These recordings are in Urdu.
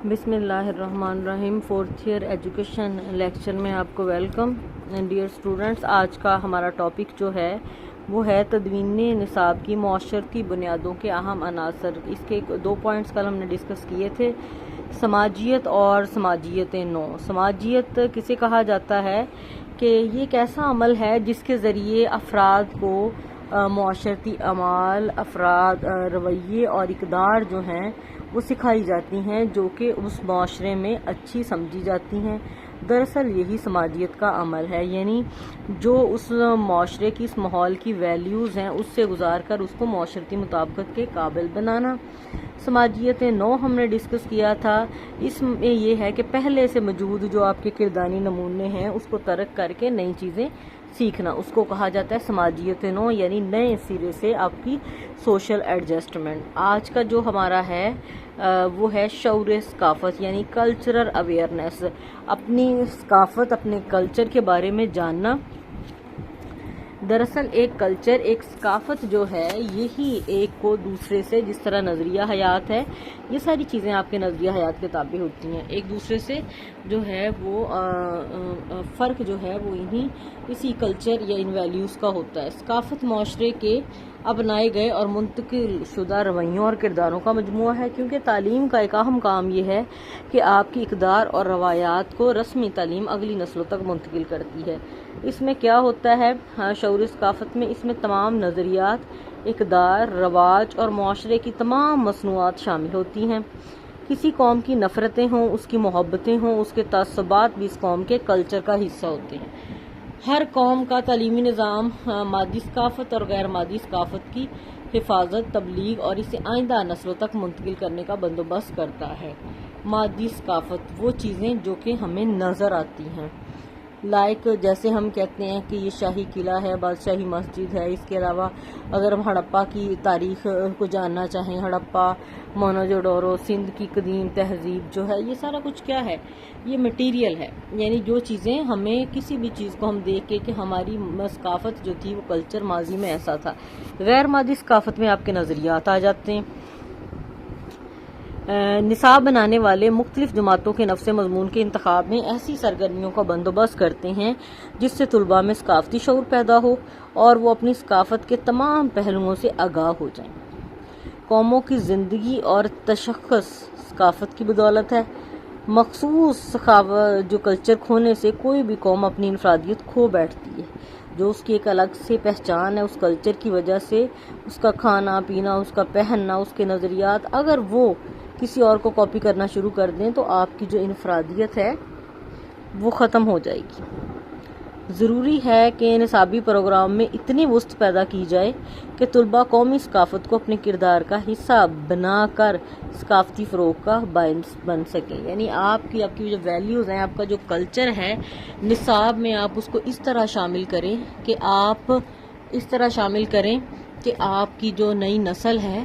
بسم اللہ الرحمن الرحیم. فورتھ ایئر ایجوکیشن لیکچر میں آپ کو ویلکم. ڈیئر اسٹوڈنٹس، آج کا ہمارا ٹاپک جو ہے وہ ہے تدوین نصاب کی معاشرتی بنیادوں کے اہم عناصر. اس کے 2 پوائنٹس کل ہم نے ڈسکس کیے تھے، سماجیت اور سماجیت نو. سماجیت کسے کہا جاتا ہے کہ یہ ایک ایسا عمل ہے جس کے ذریعے افراد کو معاشرتی اعمال، افراد رویے اور اقدار جو ہیں وہ سکھائی جاتی ہیں جو کہ اس معاشرے میں اچھی سمجھی جاتی ہیں. دراصل یہی سماجیت کا عمل ہے، یعنی جو اس معاشرے کی، اس ماحول کی ویلیوز ہیں اس سے گزار کر اس کو معاشرتی مطابقت کے قابل بنانا. سماجیت نو ہم نے ڈسکس کیا تھا. اس میں یہ ہے کہ پہلے سے موجود جو آپ کے کرداری نمونے ہیں اس کو ترک کر کے نئی چیزیں سیکھنا، اس کو کہا جاتا ہے سماجیت نو، یعنی نئے سرے سے آپ کی سوشل ایڈجسٹمنٹ. آج کا جو ہمارا ہے وہ ہے شعور ثقافت، یعنی کلچرل اویئرنیس. اپنی ثقافت، اپنے کلچر کے بارے میں جاننا. دراصل ایک کلچر، ایک ثقافت جو ہے یہی ایک کو دوسرے سے، جس طرح نظریہ حیات ہے، یہ ساری چیزیں آپ کے نظریہ حیات کے تابع ہوتی ہیں. ایک دوسرے سے جو ہے وہ فرق جو ہے وہ اسی کلچر یا ان ویلیوز کا ہوتا ہے. ثقافت معاشرے کے اپنائے گئے اور منتقل شدہ رویوں اور کرداروں کا مجموعہ ہے، کیونکہ تعلیم کا ایک اہم کام یہ ہے کہ آپ کی اقدار اور روایات کو رسمی تعلیم اگلی نسلوں تک منتقل کرتی ہے. اس میں کیا ہوتا ہے شعور ثقافت میں؟ اس میں تمام نظریات، اقدار، رواج اور معاشرے کی تمام مصنوعات شامل ہوتی ہیں. کسی قوم کی نفرتیں ہوں، اس کی محبتیں ہوں، اس کے تعصبات بھی اس قوم کے کلچر کا حصہ ہوتے ہیں. ہر قوم کا تعلیمی نظام مادی ثقافت اور غیر مادی ثقافت کی حفاظت، تبلیغ اور اسے آئندہ نسلوں تک منتقل کرنے کا بندوبست کرتا ہے. مادی ثقافت وہ چیزیں جو کہ ہمیں نظر آتی ہیں، جیسے ہم کہتے ہیں کہ یہ شاہی قلعہ ہے، بادشاہی مسجد ہے. اس کے علاوہ اگر ہم ہڑپا کی تاریخ کو جاننا چاہیں، ہڑپا، موہنجودڑو، سندھ کی قدیم تہذیب جو ہے، یہ سارا کچھ کیا ہے؟ یہ مٹیریل ہے، یعنی جو چیزیں ہمیں کسی بھی چیز کو ہم دیکھ کے کہ ہماری ثقافت جو تھی وہ کلچر ماضی میں ایسا تھا. غیر مادی ثقافت میں آپ کے نظریات آ جاتے ہیں. نصاب بنانے والے مختلف جماعتوں کے نفس مضمون کے انتخاب میں ایسی سرگرمیوں کا بندوبست کرتے ہیں جس سے طلباء میں ثقافتی شعور پیدا ہو اور وہ اپنی ثقافت کے تمام پہلوؤں سے آگاہ ہو جائیں. قوموں کی زندگی اور تشخص ثقافت کی بدولت ہے. مخصوص جو کلچر کھونے سے کوئی بھی قوم اپنی انفرادیت کھو بیٹھتی ہے. جو اس کی ایک الگ سے پہچان ہے، اس کلچر کی وجہ سے اس کا کھانا پینا، اس کا پہننا، اس کے نظریات، اگر وہ کسی اور کو کاپی کرنا شروع کر دیں تو آپ کی جو انفرادیت ہے وہ ختم ہو جائے گی. ضروری ہے کہ نصابی پروگرام میں اتنی وسعت پیدا کی جائے کہ طلباء قومی ثقافت کو اپنے کردار کا حصہ بنا کر ثقافتی فروغ کا باعث بن سکیں. یعنی آپ کی جو ویلیوز ہیں، آپ کا جو کلچر ہے، نصاب میں آپ اس کو اس طرح شامل کریں کہ آپ کی جو نئی نسل ہے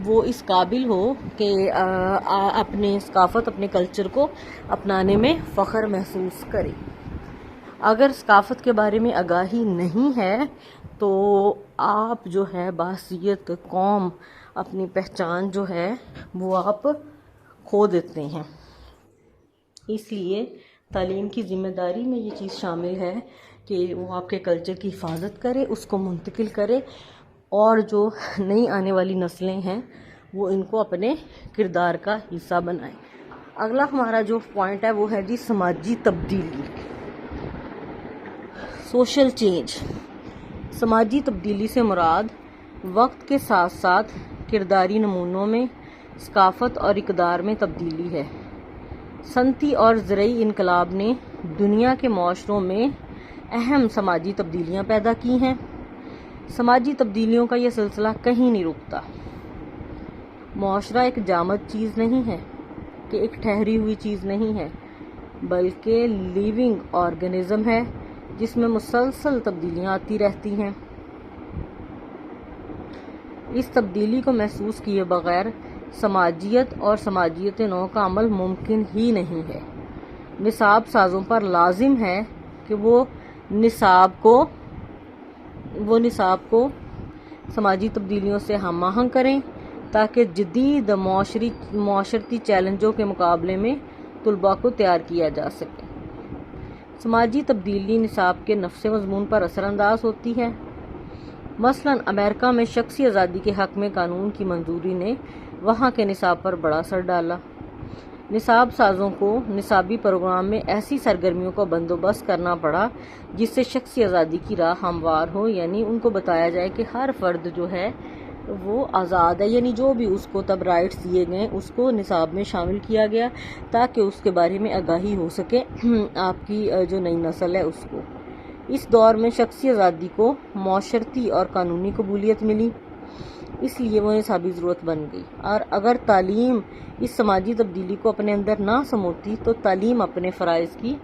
وہ اس قابل ہو کہ اپنے ثقافت، اپنے کلچر کو اپنانے میں فخر محسوس کرے. اگر ثقافت کے بارے میں آگاہی نہیں ہے تو آپ جو ہے بحثیت قوم، اپنی پہچان جو ہے وہ آپ کھو دیتے ہیں. اس لیے تعلیم کی ذمہ داری میں یہ چیز شامل ہے کہ وہ آپ کے کلچر کی حفاظت کرے، اس کو منتقل کرے، اور جو نئی آنے والی نسلیں ہیں وہ ان کو اپنے کردار کا حصہ بنائیں. اگلا ہمارا جو پوائنٹ ہے وہ ہے جی سماجی تبدیلی، سوشل چینج. سماجی تبدیلی سے مراد وقت کے ساتھ ساتھ کرداری نمونوں میں، ثقافت اور اقدار میں تبدیلی ہے. صنعتی اور زرعی انقلاب نے دنیا کے معاشروں میں اہم سماجی تبدیلیاں پیدا کی ہیں. سماجی تبدیلیوں کا یہ سلسلہ کہیں نہیں رکتا. معاشرہ ایک جامد چیز نہیں ہے، کہ ایک ٹھہری ہوئی چیز نہیں ہے، بلکہ لیونگ آرگنزم ہے جس میں مسلسل تبدیلیاں آتی رہتی ہیں. اس تبدیلی کو محسوس کیے بغیر سماجیت اور سماجیت نو کا عمل ممکن ہی نہیں ہے. نصاب سازوں پر لازم ہے کہ وہ نصاب کو سماجی تبدیلیوں سے ہم آہنگ کریں تاکہ جدید معاشرتی چیلنجوں کے مقابلے میں طلباء کو تیار کیا جا سکے۔ سماجی تبدیلی نصاب کے نفس مضمون پر اثر انداز ہوتی ہے۔ مثلاً امریکہ میں شخصی آزادی کے حق میں قانون کی منظوری نے وہاں کے نصاب پر بڑا اثر ڈالا۔ نصاب سازوں کو نصابی پروگرام میں ایسی سرگرمیوں کا بندوبست کرنا پڑا جس سے شخصی آزادی کی راہ ہموار ہو، یعنی ان کو بتایا جائے کہ ہر فرد جو ہے وہ آزاد ہے، یعنی جو بھی اس کو تب رائٹس دیے گئے اس کو نصاب میں شامل کیا گیا تاکہ اس کے بارے میں آگاہی ہو سکے آپ کی جو نئی نسل ہے اس کو۔ اس دور میں شخصی آزادی کو معاشرتی اور قانونی قبولیت ملی، اس لیے وہ نصابی ضرورت بن گئی، اور اگر تعلیم اس سماجی تبدیلی کو اپنے اندر نہ سموتی تو تعلیم اپنے فرائض کی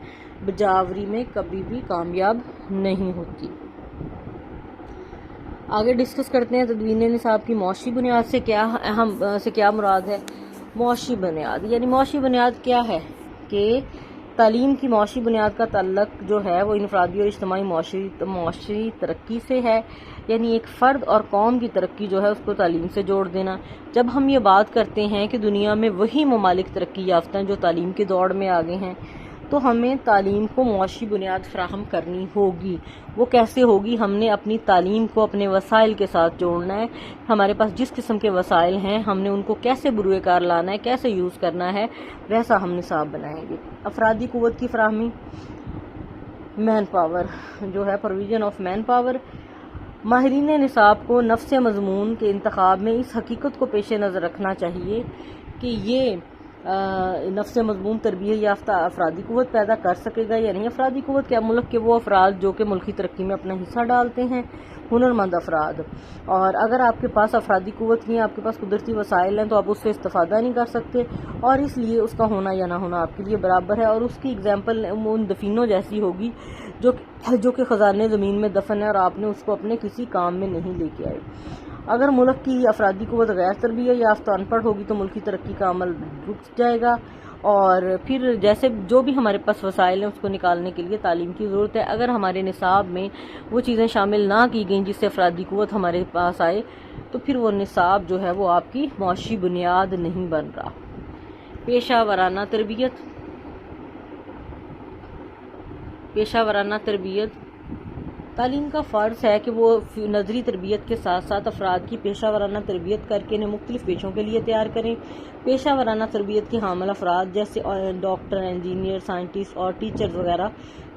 بجاوری میں کبھی بھی کامیاب نہیں ہوتی۔ آگے ڈسکس کرتے ہیں تدوین نصاب کی معاشی بنیاد سے کیا مراد ہے۔ معاشی بنیاد یعنی معاشی بنیاد کیا ہے کہ تعلیم کی معاشی بنیاد کا تعلق جو ہے وہ انفرادی اور اجتماعی معاشی ترقی سے ہے، یعنی ایک فرد اور قوم کی ترقی جو ہے اس کو تعلیم سے جوڑ دینا۔ جب ہم یہ بات کرتے ہیں کہ دنیا میں وہی ممالک ترقی یافتہ ہیں جو تعلیم کی دوڑ میں آگے ہیں، تو ہمیں تعلیم کو معاشی بنیاد فراہم کرنی ہوگی۔ وہ کیسے ہوگی؟ ہم نے اپنی تعلیم کو اپنے وسائل کے ساتھ جوڑنا ہے۔ ہمارے پاس جس قسم کے وسائل ہیں ہم نے ان کو کیسے بروئے کار لانا ہے، کیسے یوز کرنا ہے، ویسا ہم نصاب بنائیں گے۔ افرادی قوت کی فراہمی، مین پاور جو ہے، پروویژن آف مین پاور۔ ماہرین نصاب کو نفس مضمون کے انتخاب میں اس حقیقت کو پیش نظر رکھنا چاہیے کہ یہ نفس مضمون تربیت یافتہ افرادی قوت پیدا کر سکے گا یا نہیں۔ افرادی قوت کیا؟ ملک کے وہ افراد جو کہ ملکی ترقی میں اپنا حصہ ڈالتے ہیں، ہنرمند افراد۔ اور اگر آپ کے پاس افرادی قوت نہیں ہے، آپ کے پاس قدرتی وسائل ہیں، تو آپ اس سے استفادہ نہیں کر سکتے، اور اس لیے اس کا ہونا یا نہ ہونا آپ کے لیے برابر ہے۔ اور اس کی اگزامپل ان دفینوں جیسی ہوگی جو کہ خزانے زمین میں دفن ہے اور آپ نے اس کو اپنے کسی کام میں نہیں لے کے آئے۔ اگر ملک کی افرادی قوت غیر تربیت یافتہ ان پڑھ ہوگی تو ملکی ترقی کا عمل رک جائے گا، اور پھر جیسے جو بھی ہمارے پاس وسائل ہیں اس کو نکالنے کے لیے تعلیم کی ضرورت ہے۔ اگر ہمارے نصاب میں وہ چیزیں شامل نہ کی گئیں جس سے افرادی قوت ہمارے پاس آئے تو پھر وہ نصاب جو ہے وہ آپ کی معاشی بنیاد نہیں بن رہا۔ پیشہ ورانہ تربیت تعلیم کا فرض ہے کہ وہ نظری تربیت کے ساتھ ساتھ افراد کی پیشہ ورانہ تربیت کر کے انہیں مختلف پیشوں کے لیے تیار کریں۔ پیشہ ورانہ تربیت کے حامل افراد جیسے ڈاکٹر، انجینئر، سائنٹسٹ اور ٹیچر وغیرہ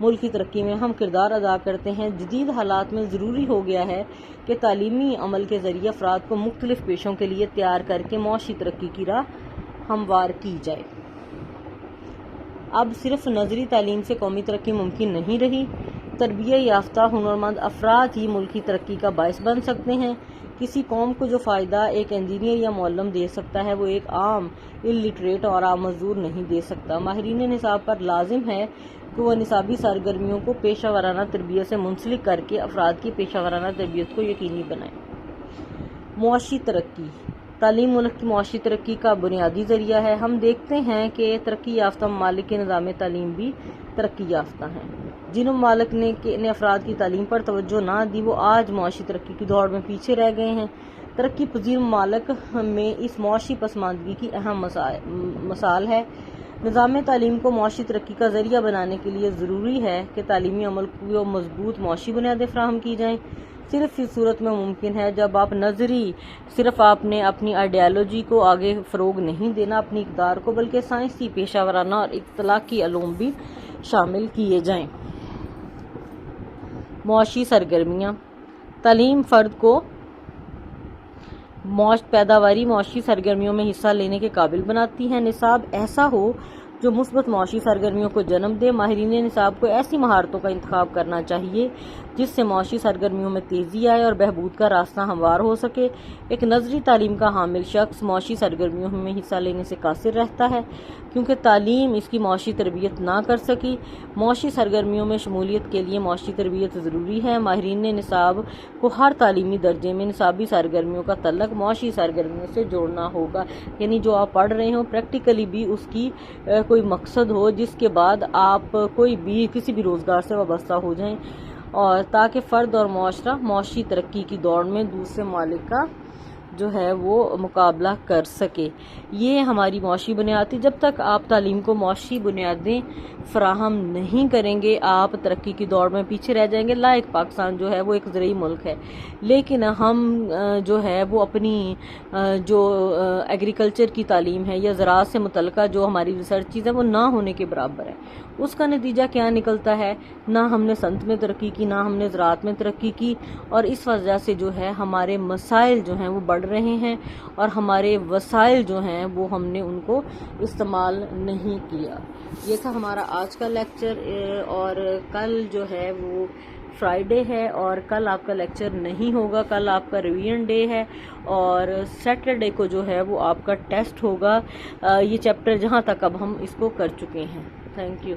ملک کی ترقی میں اہم کردار ادا کرتے ہیں۔ جدید حالات میں ضروری ہو گیا ہے کہ تعلیمی عمل کے ذریعے افراد کو مختلف پیشوں کے لیے تیار کر کے معاشی ترقی کی راہ ہموار کی جائے۔ اب صرف نظری تعلیم سے قومی ترقی ممکن نہیں رہی۔ تربیت یافتہ ہنرمند افراد ہی ملکی ترقی کا باعث بن سکتے ہیں۔ کسی قوم کو جو فائدہ ایک انجینئر یا معلم دے سکتا ہے وہ ایک عام الٹریٹ اور عام مزدور نہیں دے سکتا۔ ماہرین نصاب پر لازم ہے کہ وہ نصابی سرگرمیوں کو پیشہ ورانہ تربیت سے منسلک کر کے افراد کی پیشہ ورانہ تربیت کو یقینی بنائیں۔ معاشی ترقی تعلیم ملک کی معاشی ترقی کا بنیادی ذریعہ ہے۔ ہم دیکھتے ہیں کہ ترقی یافتہ ممالک کے نظام تعلیم بھی ترقی یافتہ ہیں۔ جن ممالک نے افراد کی تعلیم پر توجہ نہ دی وہ آج معاشی ترقی کی دوڑ میں پیچھے رہ گئے ہیں۔ ترقی پذیر ممالک میں اس معاشی پسماندگی کی اہم مثال ہے۔ نظام تعلیم کو معاشی ترقی کا ذریعہ بنانے کے لیے ضروری ہے کہ تعلیمی عمل کو مضبوط معاشی بنیادیں فراہم کی جائیں۔ صرف اس صورت میں ممکن ہے جب صرف آپ نے اپنی آئیڈیالوجی کو آگے فروغ نہیں دینا، اپنی اقدار کو، بلکہ سائنسی، پیشہ ورانہ اور اخلاقی علوم بھی شامل کیے جائیں۔ معاشی سرگرمیاں تعلیم فرد کو پیداواری معاشی سرگرمیوں میں حصہ لینے کے قابل بناتی ہے۔ نصاب ایسا ہو جو مثبت معاشی سرگرمیوں کو جنم دے۔ ماہرین نصاب کو ایسی مہارتوں کا انتخاب کرنا چاہیے جس سے معاشی سرگرمیوں میں تیزی آئے اور بہبود کا راستہ ہموار ہو سکے۔ ایک نظری تعلیم کا حامل شخص معاشی سرگرمیوں میں حصہ لینے سے قاصر رہتا ہے کیونکہ تعلیم اس کی معاشی تربیت نہ کر سکی۔ معاشی سرگرمیوں میں شمولیت کے لیے معاشی تربیت ضروری ہے۔ ماہرین نصاب کو ہر تعلیمی درجے میں نصابی سرگرمیوں کا تعلق معاشی سرگرمیوں سے جوڑنا ہوگا، یعنی جو آپ پڑھ رہے ہوں پریکٹیکلی بھی اس کی کوئی مقصد ہو جس کے بعد آپ کسی بھی روزگار سے وابستہ ہو جائیں، اور تاکہ فرد اور معاشرہ معاشی ترقی کی دوڑ میں دوسرے ممالک کا جو ہے وہ مقابلہ کر سکے۔ یہ ہماری معاشی بنیاد تھی۔ جب تک آپ تعلیم کو معاشی بنیادیں فراہم نہیں کریں گے، آپ ترقی کی دوڑ میں پیچھے رہ جائیں گے۔ لائق پاکستان جو ہے وہ ایک زرعی ملک ہے، لیکن ہم جو ہے وہ اپنی جو ایگریکلچر کی تعلیم ہے یا زراعت سے متعلقہ جو ہماری ریسرچ چیز ہے وہ نہ ہونے کے برابر ہے۔ اس کا نتیجہ کیا نکلتا ہے؟ نہ ہم نے صنعت میں ترقی کی، نہ ہم نے زراعت میں ترقی کی، اور اس وجہ سے جو ہے ہمارے مسائل جو ہیں وہ بڑھ رہے ہیں، اور ہمارے وسائل جو ہیں وہ ہم نے ان کو استعمال نہیں کیا۔ یہ تھا ہمارا آج کا لیکچر، اور کل جو ہے وہ فرائیڈے ہے اور کل آپ کا لیکچر نہیں ہوگا، کل آپ کا ریویژن ڈے ہے، اور سیٹرڈے کو جو ہے وہ آپ کا ٹیسٹ ہوگا، یہ چیپٹر جہاں تک اب ہم اس کو کر چکے ہیں۔ Thank you.